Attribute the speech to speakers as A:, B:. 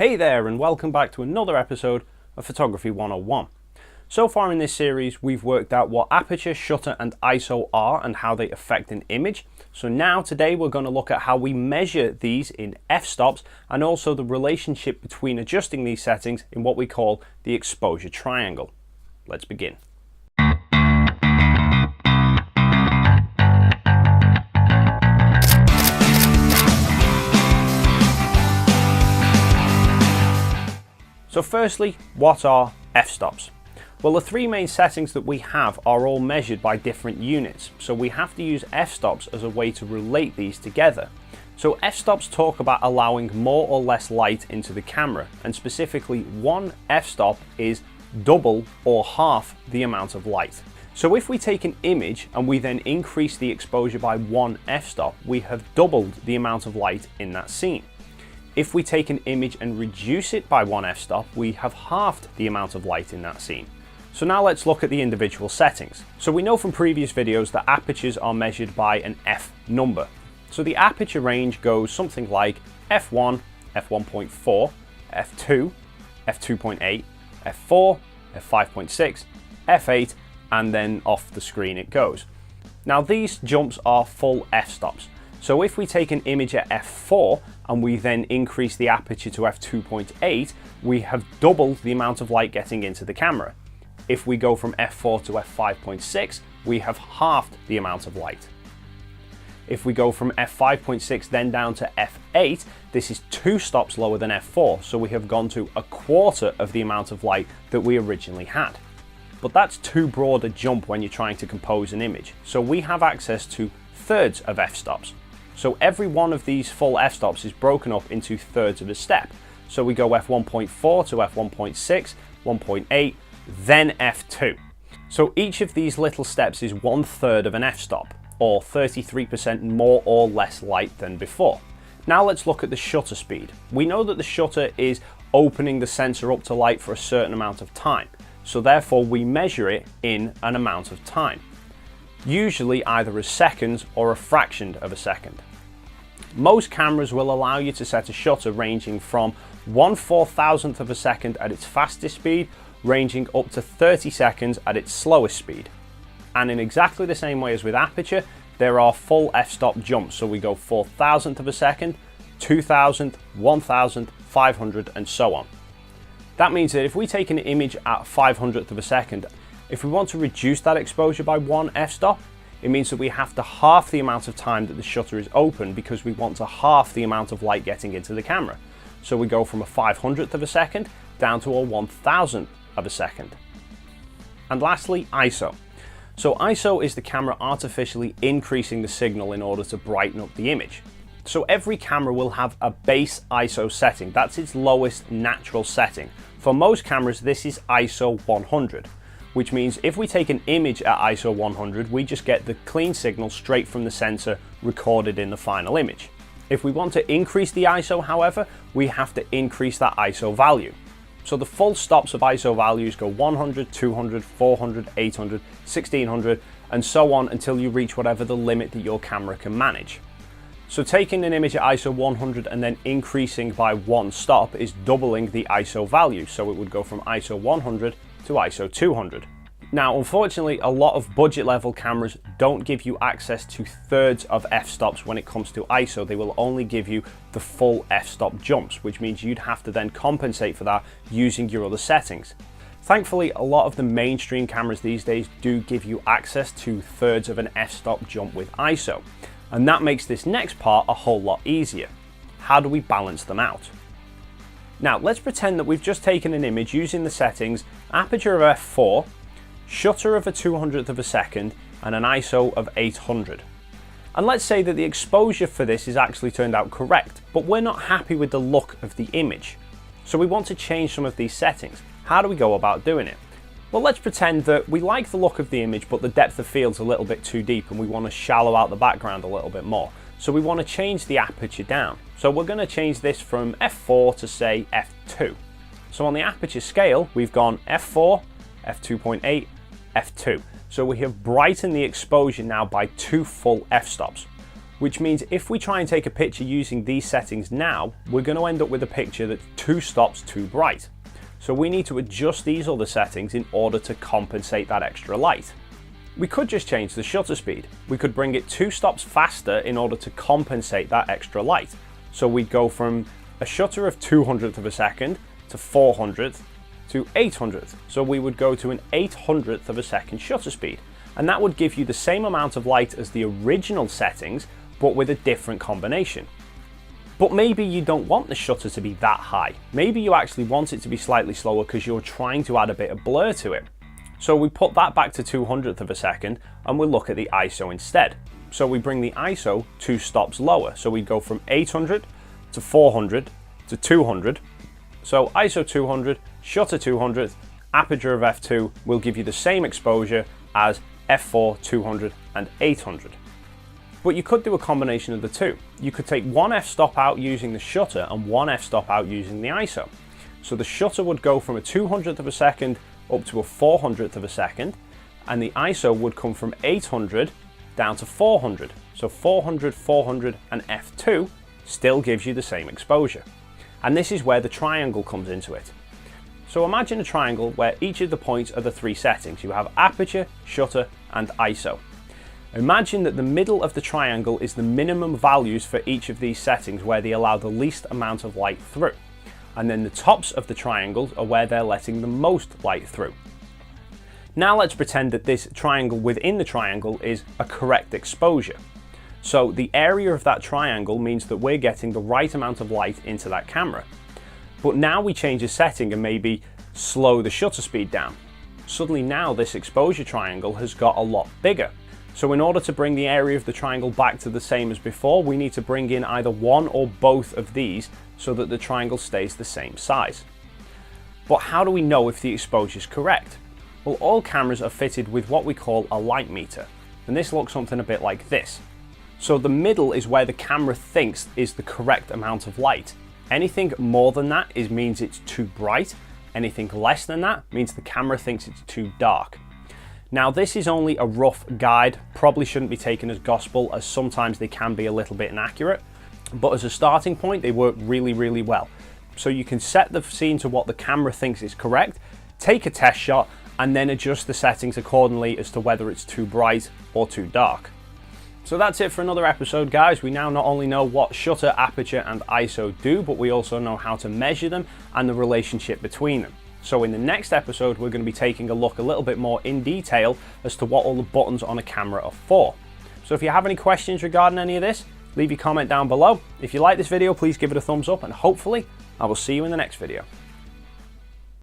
A: Hey there, and welcome back to another episode of Photography 101. So far in this series we've worked out what aperture, shutter and ISO are and how they affect an image. So now today we're going to look at how we measure these in f-stops and also the relationship between adjusting these settings in what we call the exposure triangle. Let's begin. So firstly, what are f-stops? Well, the three main settings that we have are all measured by different units, so we have to use f-stops as a way to relate these together. So f-stops talk about allowing more or less light into the camera, and specifically one f-stop is double or half the amount of light. So if we take an image and we then increase the exposure by one f-stop, we have doubled the amount of light in that scene. If we take an image and reduce it by one f-stop, we have halved the amount of light in that scene. So now let's look at the individual settings. So we know from previous videos that apertures are measured by an f number. So the aperture range goes something like f1, f1.4, f2, f2.8, f4, f5.6, f8, and then off the screen it goes. Now these jumps are full f-stops. So if we take an image at f4 and we then increase the aperture to f2.8, we have doubled the amount of light getting into the camera. If we go from f4 to f5.6, we have halved the amount of light. If we go from f5.6 then down to f8, this is 2 stops lower than f4, so we have gone to a quarter of the amount of light that we originally had. But that's too broad a jump when you're trying to compose an image, so we have access to thirds of f-stops. So every one of these full f-stops is broken up into thirds of a step. So we go f1.4 to f1.6, 1.8, then f2. So each of these little steps is 1/3 of an f-stop, or 33% more or less light than before. Now let's look at the shutter speed. We know that the shutter is opening the sensor up to light for a certain amount of time. So therefore we measure it in an amount of time. Usually either as seconds or a fraction of a second. Most cameras will allow you to set a shutter ranging from 1/4000th of a second at its fastest speed, ranging up to 30 seconds at its slowest speed. And in exactly the same way as with aperture, there are full f-stop jumps, so we go 4,000th of a second, 2,000, 1,000, 500 and so on. That means that if we take an image at 500th of a second, if we want to reduce that exposure by one f-stop, it means that we have to half the amount of time that the shutter is open because we want to half the amount of light getting into the camera. So we go from a 500th of a second down to a 1,000th of a second. And lastly, ISO. So ISO is the camera artificially increasing the signal in order to brighten up the image. So every camera will have a base ISO setting. That's its lowest natural setting. For most cameras, this is ISO 100. Which means if we take an image at ISO 100, we just get the clean signal straight from the sensor recorded in the final image. If we want to increase the ISO, however, we have to increase that ISO value. So the full stops of ISO values go 100, 200, 400, 800, 1600, and so on until you reach whatever the limit that your camera can manage. So taking an image at ISO 100 and then increasing by one stop is doubling the ISO value. So it would go from ISO 100 to ISO 200. Now, unfortunately, a lot of budget level cameras don't give you access to thirds of f-stops when it comes to ISO. They will only give you the full f-stop jumps, which means you'd have to then compensate for that using your other settings. Thankfully, a lot of the mainstream cameras these days do give you access to thirds of an f-stop jump with ISO. And that makes this next part a whole lot easier. How do we balance them out? Now let's pretend that we've just taken an image using the settings aperture of f4, shutter of a 200th of a second, and an ISO of 800. And let's say that the exposure for this is actually turned out correct, but we're not happy with the look of the image. So we want to change some of these settings. How do we go about doing it? Well, let's pretend that we like the look of the image, but the depth of field's a little bit too deep and we want to shallow out the background a little bit more. So we want to change the aperture down. So we're going to change this from f4 to say f2. So on the aperture scale, we've gone f4, f2.8, f2. So we have brightened the exposure now by 2 full f-stops. which means if we try and take a picture using these settings now, we're going to end up with a picture that's 2 stops too bright. So we need to adjust these other settings in order to compensate that extra light. We could just change the shutter speed. We could bring it 2 stops faster in order to compensate that extra light. So we'd go from a shutter of 200th of a second to 400th to 800th. So we would go to an 800th of a second shutter speed. And that would give you the same amount of light as the original settings, but with a different combination. But maybe you don't want the shutter to be that high. Maybe you actually want it to be slightly slower because you're trying to add a bit of blur to it. So we put that back to 200th of a second and we'll look at the ISO instead. So we bring the ISO 2 stops lower. So we go from 800 to 400 to 200. So ISO 200, shutter 200, aperture of f2 will give you the same exposure as f4, 200 and 800. But you could do a combination of the two. You could take one f-stop out using the shutter and one f-stop out using the ISO. So the shutter would go from a 200th of a second up to a 400th of a second, and the ISO would come from 800 down to 400. So 400, 400 and f2 still gives you the same exposure. And this is where the triangle comes into it. So imagine a triangle where each of the points are the 3 settings. You have aperture, shutter and ISO. Imagine that the middle of the triangle is the minimum values for each of these settings where they allow the least amount of light through. And then the tops of the triangles are where they're letting the most light through. Now let's pretend that this triangle within the triangle is a correct exposure. So the area of that triangle means that we're getting the right amount of light into that camera. But now we change a setting and maybe slow the shutter speed down. Suddenly now this exposure triangle has got a lot bigger. So in order to bring the area of the triangle back to the same as before, we need to bring in either one or both of these so that the triangle stays the same size. But how do we know if the exposure is correct? Well, all cameras are fitted with what we call a light meter, and this looks something a bit like this. So the middle is where the camera thinks is the correct amount of light. Anything more than that means it's too bright. Anything less than that means the camera thinks it's too dark. Now this is only a rough guide, probably shouldn't be taken as gospel as sometimes they can be a little bit inaccurate, but as a starting point they work really, really well. So you can set the scene to what the camera thinks is correct, take a test shot and then adjust the settings accordingly as to whether it's too bright or too dark. So that's it for another episode, guys. We now not only know what shutter, aperture and ISO do, but we also know how to measure them and the relationship between them. So in the next episode, we're going to be taking a look a little bit more in detail as to what all the buttons on a camera are for. So if you have any questions regarding any of this, leave your comment down below. If you like this video, please give it a thumbs up and hopefully I will see you in the next video.